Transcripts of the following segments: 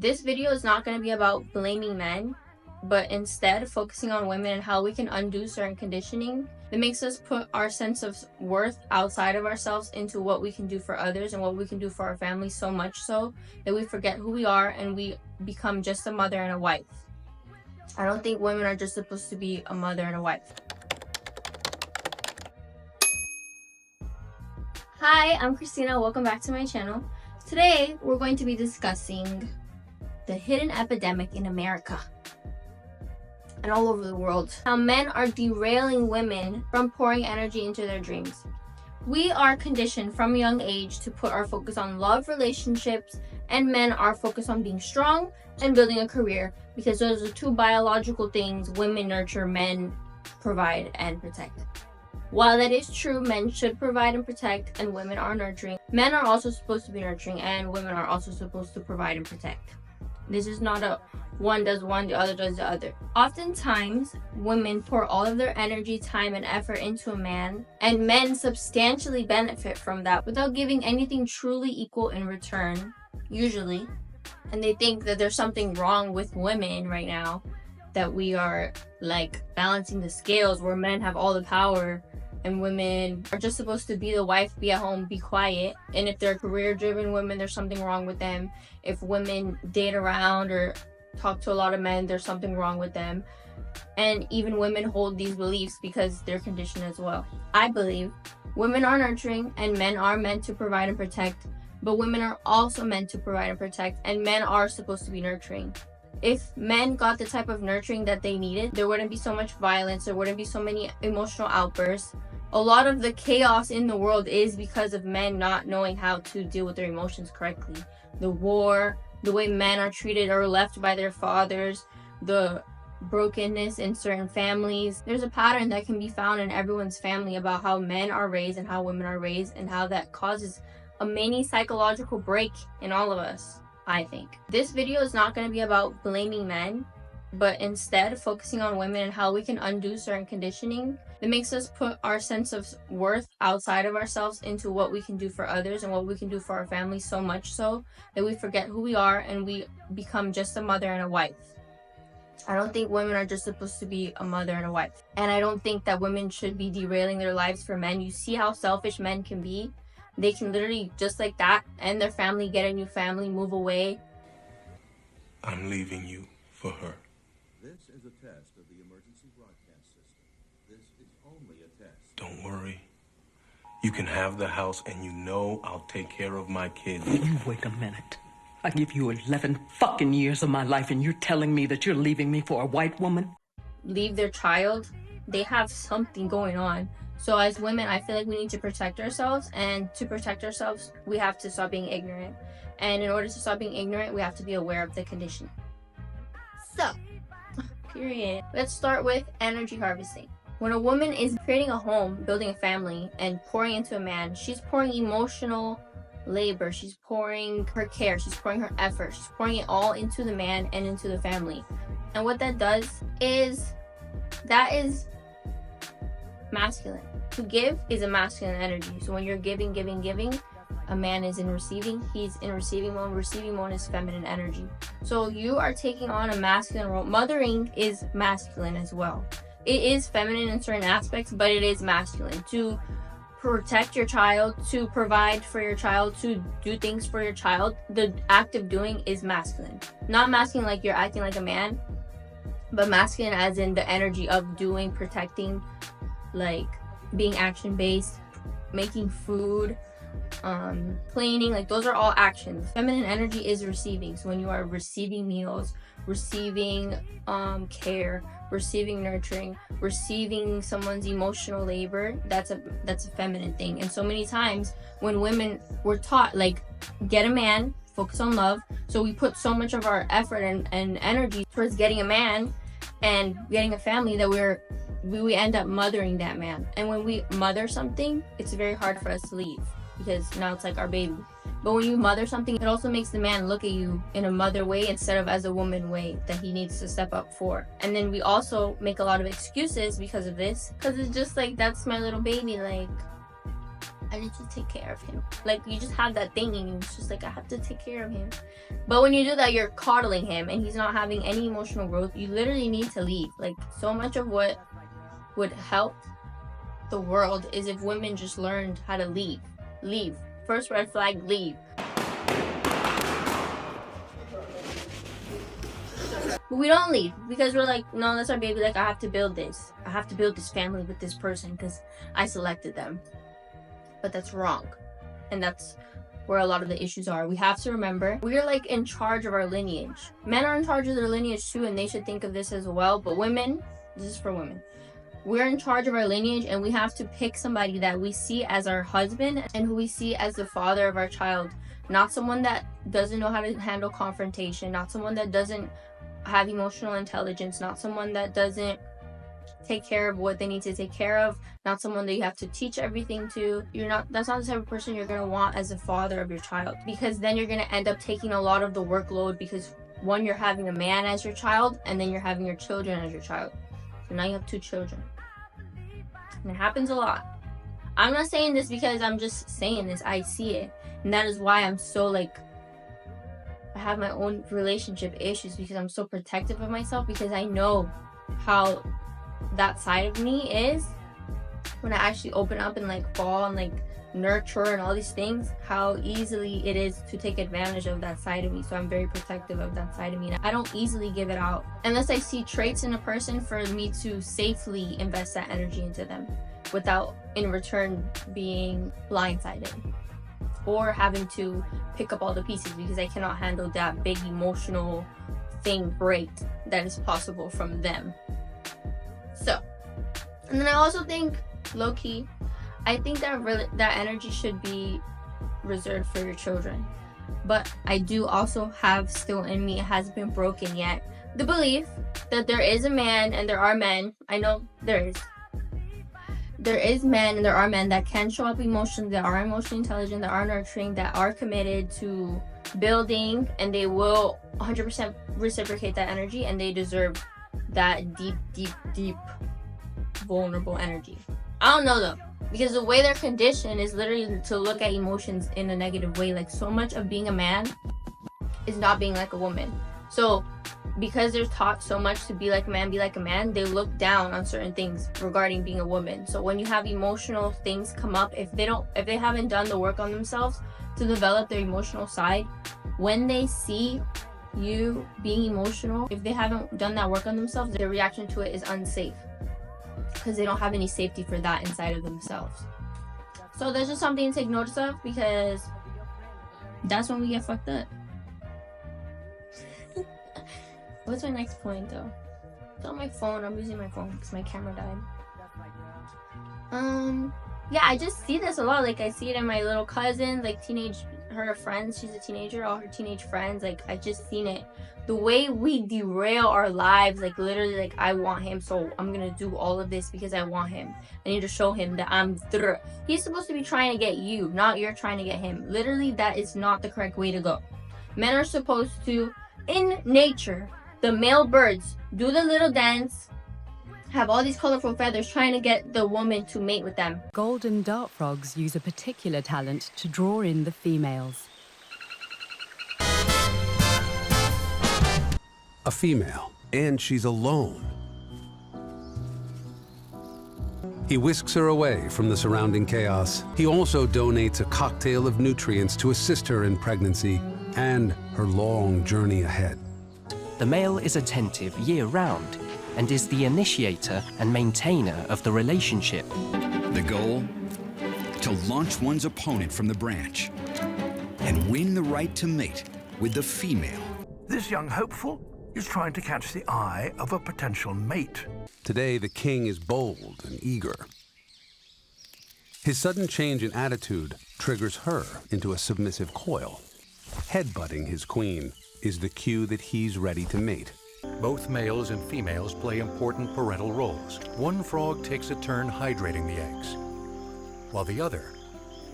This video is not going to be about blaming men, but instead focusing on women and how we can undo certain conditioning that makes us put our sense of worth outside of ourselves into what we can do for others and what we can do for our family, so much so that we forget who we are and we become just a mother and a wife. I don't think women are just supposed to be a mother and a wife. Hi, I'm Christina. Welcome back to my channel. Today, we're going to be discussing the hidden epidemic in America and all over the world. How men are derailing women from pouring energy into their dreams. We are conditioned from a young age to put our focus on love, relationships, and men are focused on being strong and building a career because those are two biological things women nurture, men provide and protect. While that is true, men should provide and protect and women are nurturing. Men are also supposed to be nurturing and women are also supposed to provide and protect. This is not a one does one, the other does the other. Oftentimes, women pour all of their energy, time, and effort into a man, and men substantially benefit from that without giving anything truly equal in return, usually. And they think that there's something wrong with women right now, that we are like balancing the scales where men have all the power and women are just supposed to be the wife, be at home, be quiet. And if they're career-driven women, there's something wrong with them. If women date around or talk to a lot of men, there's something wrong with them. And even women hold these beliefs because they're conditioned as well. I believe women are nurturing and men are meant to provide and protect, but women are also meant to provide and protect, and men are supposed to be nurturing. If men got the type of nurturing that they needed, there wouldn't be so much violence, there wouldn't be so many emotional outbursts. A lot of the chaos in the world is because of men not knowing how to deal with their emotions correctly. The war, the way men are treated or left by their fathers, the brokenness in certain families. There's a pattern that can be found in everyone's family about how men are raised and how women are raised and how that causes a mini psychological break in all of us, I think. This video is not going to be about blaming men, but instead focusing on women and how we can undo certain conditioning that makes us put our sense of worth outside of ourselves into what we can do for others and what we can do for our family, so much so that we forget who we are and we become just a mother and a wife. I don't think women are just supposed to be a mother and a wife. And I don't think that women should be derailing their lives for men. You see how selfish men can be. They can literally, just like that, end their family, get a new family, move away. I'm leaving you for her. This is a test of the emergency broadcast system. This is only a test. Don't worry. You can have the house and you know I'll take care of my kids. You wait a minute. I give you 11 fucking years of my life and you're telling me that you're leaving me for a white woman? Leave their child. They have something going on. So as women, I feel like we need to protect ourselves, and to protect ourselves, we have to stop being ignorant. And in order to stop being ignorant, we have to be aware of the condition. So, period. Let's start with energy harvesting. When a woman is creating a home, building a family, and pouring into a man, she's pouring emotional labor, she's pouring her care, she's pouring her effort, she's pouring it all into the man and into the family. And what that does is, that is masculine. To give is a masculine energy. So when you're giving, a man is in receiving, he's in receiving mode. Receiving mode is feminine energy. So you are taking on a masculine role. Mothering is masculine as well. It is feminine in certain aspects, but it is masculine. To protect your child, to provide for your child, to do things for your child, the act of doing is masculine. Not masculine like you're acting like a man, but masculine as in the energy of doing, protecting, like being action-based, making food, cleaning, like those are all actions. Feminine energy is receiving. So when you are receiving meals, receiving care, receiving nurturing, receiving someone's emotional labor, that's a feminine thing. And so many times when women were taught, like, get a man, focus on love, so we put so much of our effort and energy towards getting a man and getting a family that we end up mothering that man. And when we mother something, it's very hard for us to leave because now it's like our baby. But when you mother something, it also makes the man look at you in a mother way instead of as a woman way that he needs to step up for. And then we also make a lot of excuses because of this, because it's just like, that's my little baby, like I need to take care of him. Like, you just have that thing in you. It's just like, I have to take care of him. But when you do that, you're coddling him and he's not having any emotional growth. You literally need to leave. Like, so much of what would help the world is if women just learned how to leave. Leave. First red flag, leave. But we don't leave because we're like, no, that's our baby. Like, I have to build this. I have to build this family with this person because I selected them. But that's wrong. And that's where a lot of the issues are. We have to remember, we're like in charge of our lineage. Men are in charge of their lineage too, and they should think of this as well. But women, this is for women. We're in charge of our lineage, and we have to pick somebody that we see as our husband and who we see as the father of our child. Not someone that doesn't know how to handle confrontation, not someone that doesn't have emotional intelligence, not someone that doesn't take care of what they need to take care of, not someone that you have to teach everything to. That's not the type of person you're going to want as a father of your child, because then you're going to end up taking a lot of the workload, because one, you're having a man as your child, and then you're having your children as your child. So now you have 2 children. And it happens a lot. I'm not saying this because I'm just saying this. I see it. And that is why I'm so like, I have my own relationship issues, because I'm so protective of myself, because I know how that side of me is when I actually open up and like fall and like nurture and all these things, how easily it is to take advantage of that side of me. So I'm very protective of that side of me. I don't easily give it out unless I see traits in a person for me to safely invest that energy into them without in return being blindsided or having to pick up all the pieces, because I cannot handle that big emotional thing break that is possible from them. So, and then I also think, low-key, I think that that energy should be reserved for your children. But I do also have still in me, it hasn't been broken yet, the belief that there is a man and there are men. I know there is men and there are men that can show up emotionally, that are emotionally intelligent, that are nurturing, that are committed to building, and they will 100% reciprocate that energy, and they deserve that deep vulnerable energy. I don't know though, because the way they're conditioned is literally to look at emotions in a negative way. Like, so much of being a man is not being like a woman. So because they're taught so much to be like a man, they look down on certain things regarding being a woman. So when you have emotional things come up, if they haven't done the work on themselves to develop their emotional side, when they see you being emotional, if they haven't done that work on themselves, their reaction to it is unsafe, because they don't have any safety for that inside of themselves. So there's just something to take notice of, because that's when we get fucked up. What's my next point though? It's on my phone. I'm using my phone because my camera died. Yeah, I just see this a lot. Like, I see it in my little cousin, like her friends. She's a teenager, all her teenage friends. Like, I just seen it. The way we derail our lives, like, literally, like, I want him, so I'm gonna do all of this because I want him. I need to show him that he's supposed to be trying to get you, not you're trying to get him. Literally, that is not the correct way to go. Men are supposed to, in nature, the male birds do the little dance, have all these colorful feathers trying to get the woman to mate with them. Golden dart frogs use a particular talent to draw in the females. A female, and she's alone. He whisks her away from the surrounding chaos. He also donates a cocktail of nutrients to assist her in pregnancy and her long journey ahead. The male is attentive year-round and is the initiator and maintainer of the relationship. The goal? To launch one's opponent from the branch and win the right to mate with the female. This young hopeful is trying to catch the eye of a potential mate. Today, the king is bold and eager. His sudden change in attitude triggers her into a submissive coil. Headbutting his queen is the cue that he's ready to mate. Both males and females play important parental roles. One frog takes a turn hydrating the eggs, while the other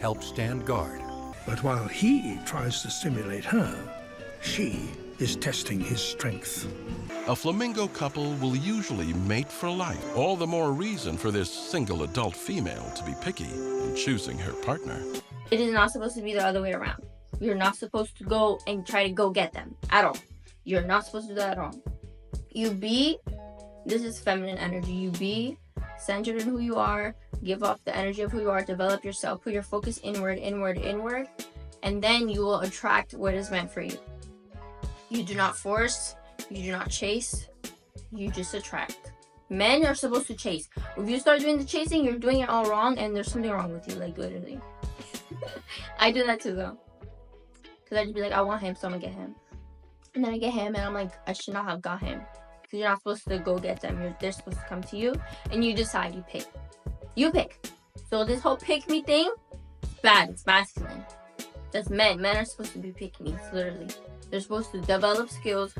helps stand guard. But while he tries to stimulate her, she is testing his strength. A flamingo couple will usually mate for life. All the more reason for this single adult female to be picky in choosing her partner. It is not supposed to be the other way around. You're not supposed to go and try to go get them at all. You're not supposed to do that at all. This is feminine energy. You be centered in who you are, give off the energy of who you are, develop yourself, put your focus inward, and then you will attract what is meant for you. You do not force, you do not chase, you just attract. Men are supposed to chase. If you start doing the chasing, you're doing it all wrong, and there's something wrong with you, like literally. I do that too though. Because I just be like, I want him, so I'm gonna get him. And then I get him, and I'm like, I should not have got him. Because you're not supposed to go get them. They're supposed to come to you, and you decide, you pick. You pick. So this whole pick me thing, it's bad. It's masculine. That's men. Men are supposed to be pick me, literally. They're supposed to develop skills,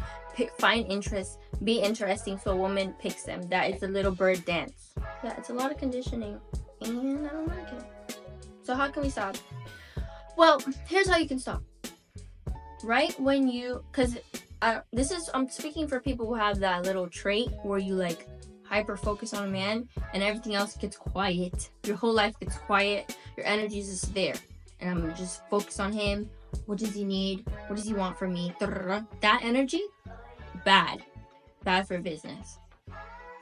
find interests, be interesting, so a woman picks them. That is the little bird dance. Yeah, it's a lot of conditioning, and I don't like it. So how can we stop? Well, here's how you can stop. Right when you, because I'm speaking for people who have that little trait where you like hyper focus on a man and everything else gets quiet. Your whole life gets quiet. Your energy is just there, and I'm just focused on him. What does he need? What does he want from me? That energy, bad for business.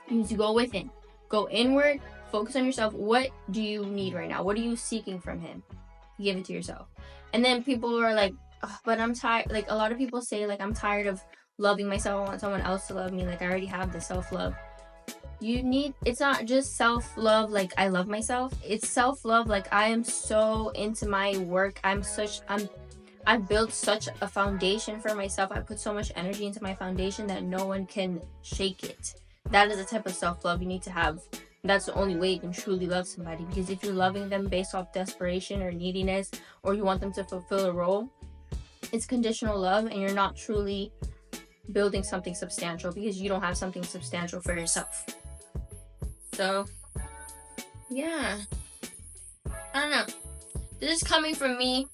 You need to go within, go inward, focus on yourself. What do you need right now? What are you seeking from him? Give it to yourself. And then people are like, oh, but I'm tired. Like a lot of people say, like, I'm tired of loving myself. I want someone else to love me. Like I already have the self-love. It's not just self-love like I love myself. It's self-love like I am so into my work. I've built such a foundation for myself. I put so much energy into my foundation that no one can shake it. That is the type of self-love you need to have. That's the only way you can truly love somebody. Because if you're loving them based off desperation or neediness, or you want them to fulfill a role, it's conditional love, and you're not truly building something substantial because you don't have something substantial for yourself. So, yeah. I don't know. This is coming from me,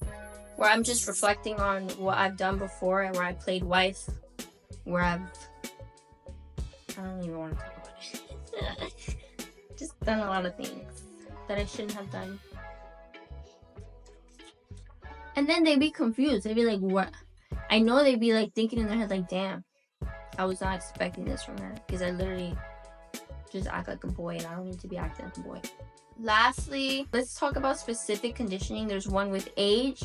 where I'm just reflecting on what I've done before, and where I played wife, where I don't even want to talk about it. Just done a lot of things that I shouldn't have done. And then they'd be confused. They'd be like, what? I know they'd be like thinking in their head like, damn, I was not expecting this from her, because I literally just act like a boy, and I don't need to be acting like a boy. Lastly, let's talk about specific conditioning. There's one with age,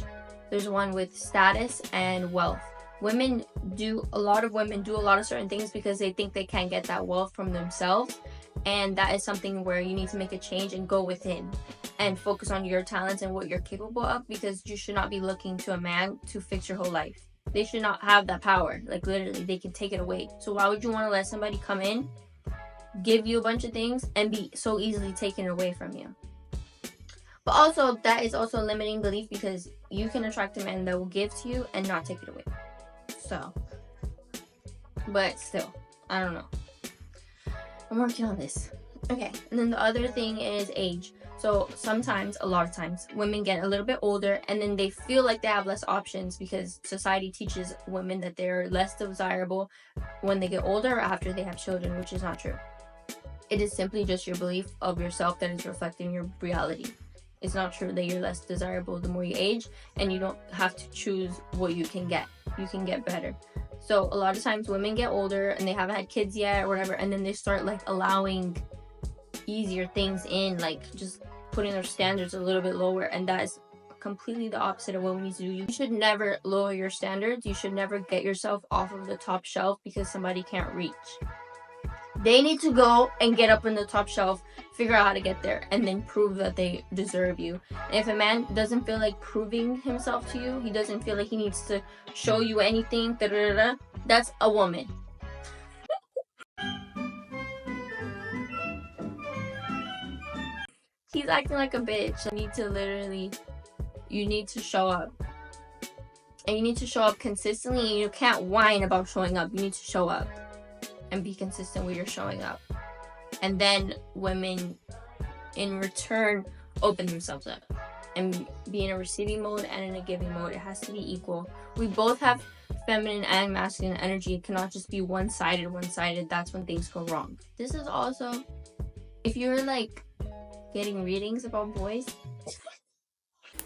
there's one with status, and wealth. A lot of women do a lot of certain things because they think they can't get that wealth from themselves, and that is something where you need to make a change and go within and focus on your talents and what you're capable of, because you should not be looking to a man to fix your whole life. They should not have that power. Like literally, they can take it away. So why would you want to let somebody come in, give you a bunch of things, and be so easily taken away from you? But also, that is also a limiting belief, because you can attract a man that will give to you and not take it away. So, but still, I don't know. I'm working on this. Okay, and then the other thing is age. So sometimes, a lot of times, women get a little bit older, and then they feel like they have less options because society teaches women that they're less desirable when they get older or after they have children, which is not true. It is simply just your belief of yourself that is reflecting your reality. It's not true that you're less desirable the more you age, and you don't have to choose what you can get. You can get better. So a lot of times women get older and they haven't had kids yet or whatever, and then they start like allowing easier things in, like just putting their standards a little bit lower, and that is completely the opposite of what we need to do. You should never lower your standards. You should never get yourself off of the top shelf because somebody can't reach. They need to go and get up in the top shelf, figure out how to get there, and then prove that they deserve you. And if a man doesn't feel like proving himself to you, he doesn't feel like he needs to show you anything, that's a woman. He's acting like a bitch. You need to show up. And you need to show up consistently, and you can't whine about showing up. You need to show up and be consistent with your showing up. And then women in return open themselves up. and be in a receiving mode and in a giving mode. It has to be equal. We both have feminine and masculine energy. It cannot just be one-sided. That's when things go wrong. This is also, if you're like getting readings about boys,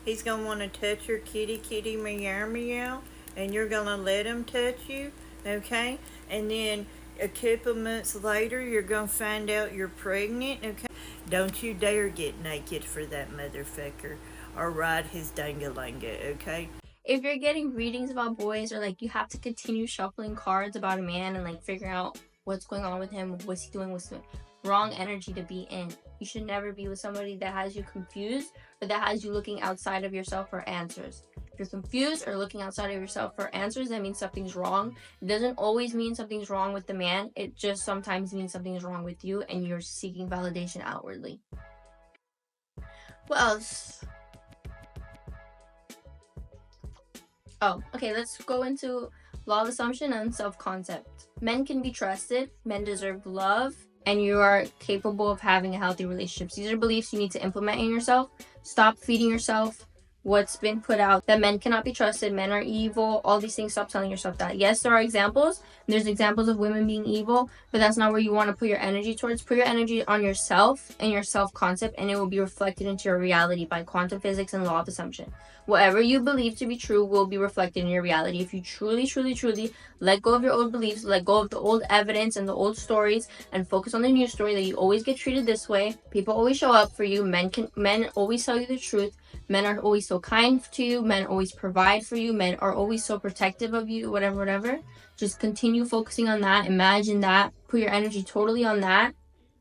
he's gonna want to touch your kitty meow, and you're gonna let him touch you, okay? And then a couple months later, you're gonna find out you're pregnant, okay? Don't you dare get naked for that motherfucker or ride his dangalanga, okay? if you're getting readings about boys, or like you have to continue shuffling cards about a man and like figuring out what's going on with him, what's he doing, wrong energy to be in. You should never be with somebody that has you confused or that has you looking outside of yourself for answers. If you're confused or looking outside of yourself for answers, that means something's wrong. It doesn't always mean something's wrong with the man. It just sometimes means something's wrong with you and you're seeking validation outwardly. What else? Oh, okay, let's go into law of assumption and self-concept. Men can be trusted, men deserve love, and you are capable of having a healthy relationship. These are beliefs you need to implement in yourself. Stop feeding yourself what's been put out, that men cannot be trusted, men are evil, all these things. Stop telling yourself that. Yes, there are examples. There's examples of women being evil, but that's not where you want to put your energy towards. Put your energy on yourself and your self-concept, and it will be reflected into your reality by quantum physics and law of assumption. Whatever you believe to be true will be reflected in your reality. If you truly let go of your old beliefs, let go of the old evidence and the old stories, and focus on the new story that you always get treated this way. People always show up for you. Men always tell you the truth. Men are always so kind to you. Men always provide for you. Men are always so protective of you, whatever. Just continue focusing on that. Imagine that. Put your energy totally on that,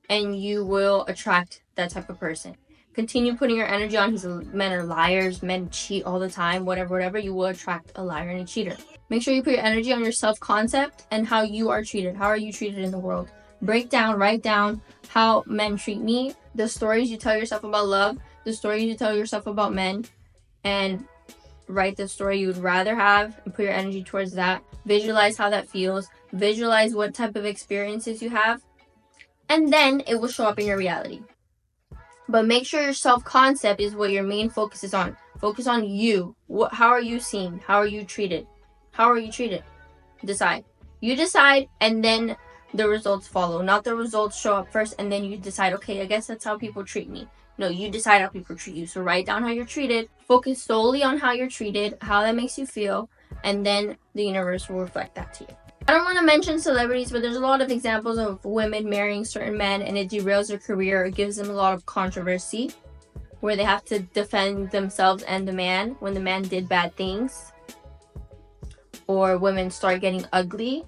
and you will attract that type of person. Continue putting your energy on men are liars, men cheat all the time, whatever. You will attract a liar and a cheater. Make sure you put your energy on your self-concept and how you are treated. How are you treated in the world? Write down how men treat me, the stories you tell yourself about love, the stories you tell yourself about men, and write the story you would rather have and put your energy towards that. Visualize how that feels. Visualize what type of experiences you have, and then it will show up in your reality. But make sure your self-concept is what your main focus is on. Focus on you. How are you seen? How are you treated? How are you treated? Decide. You decide, and then the results follow. Not the results show up first, and then you decide, okay, I guess that's how people treat me. No, you decide how people treat you. So write down how you're treated. Focus solely on how you're treated, how that makes you feel, and then the universe will reflect that to you. I don't want to mention celebrities, but there's a lot of examples of women marrying certain men, and it derails their career. It gives them a lot of controversy where they have to defend themselves and the man when the man did bad things. Or women start getting ugly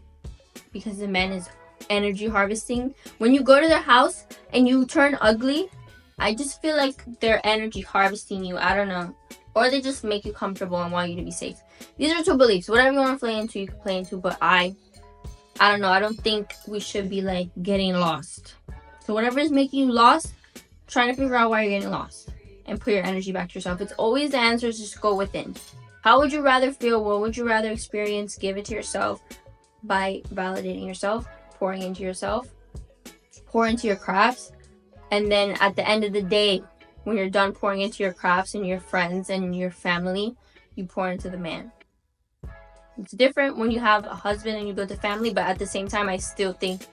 because the man is energy harvesting. When you go to their house and you turn ugly, I just feel like they're energy harvesting you. I don't know. Or they just make you comfortable and want you to be safe. These are two beliefs. Whatever you want to play into, you can play into, but I don't know. I don't think we should be like getting lost. So whatever is making you lost, try to figure out why you're getting lost and put your energy back to yourself. It's always the answers, just go within. How would you rather feel? What would you rather experience? Give it to yourself by validating yourself, pouring into yourself, pour into your crafts. And then at the end of the day, when you're done pouring into your crafts and your friends and your family, you pour into the man. It's different when you have a husband and you build a family, but at the same time, I still think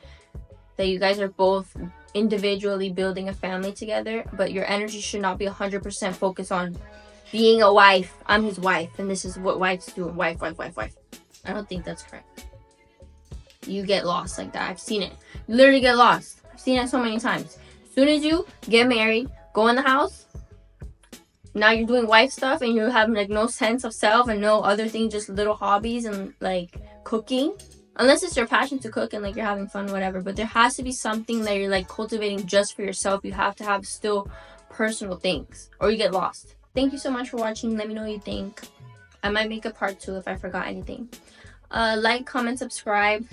that you guys are both individually building a family together, but your energy should not be 100% focused on being a wife. I'm his wife, and this is what wives do. Wife. I don't think that's correct. You get lost like that. I've seen it. You literally get lost. I've seen it so many times. As soon as you get married, go in the house, now you're doing wife stuff and you have like no sense of self and no other thing, just little hobbies and like cooking. Unless it's your passion to cook and like you're having fun, whatever. But there has to be something that you're like cultivating just for yourself. You have to have still personal things or you get lost. Thank you so much for watching. Let me know what you think. I might make a part 2 if I forgot anything. Like, comment, subscribe.